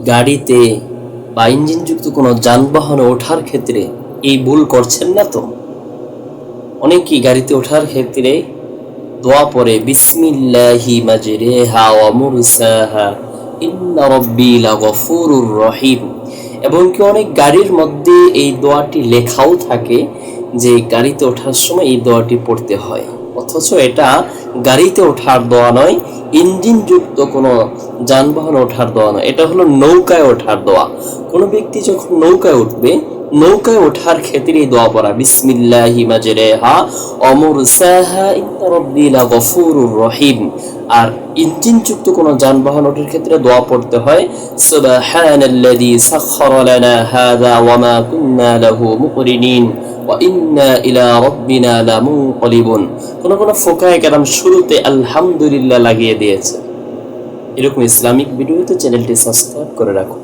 গাড়িতে বা ইঞ্জিনযুক্ত কোনো যানবাহনে ওঠার ক্ষেত্রে এই ভুল করছেন না তো? অনেকেই গাড়িতে ওঠার ক্ষেত্রে দোয়া পড়ে বিসমিল্লাহি মাজরিহা ওয়া মুরসাহা ইন্না রাব্বি লাগফুরুর রহিম, এবং কি অনেক গাড়ির মধ্যে এই দোয়াটি লেখাও থাকে যে গাড়িতে ওঠার সময় এই দোয়াটি পড়তে হয়, অথচ এটা গাড়িতে ওঠার দোয়া নয়, ইঞ্জিনযুক্ত কোনো যানবাহনে ওঠার দোয়া নয়, এটা হলো নৌকায় ওঠার দোয়া। কোনো ব্যক্তি যখন নৌকায় উঠবে, নৌকায় ওঠার ক্ষেত্রে এই দোয়া পড়া বিসমিল্লাহি মাজরিহা ওয়া মুরসাহা ইন্না রাব্বি লাগফুরুর রহিম। আর ইঞ্জিনযুক্ত কোনো যানবাহন ওঠার ক্ষেত্রে দোয়া পড়তে হয় সুবহানাল্লাযী সাখখারা লানা হাযা ওয়া মা কুন্না লাহু মুকরিনিন ওয়া ইন্না ইলা রাব্বিনা লামুনকালিবুন। কোন ফুকাহায়ে কেরাম শুরুতে আলহামদুলিল্লাহ লাগিয়ে দিয়েছে। এরকম ইসলামিক ভিডিওতে চ্যানেলটি সাবস্ক্রাইব করে রাখুন।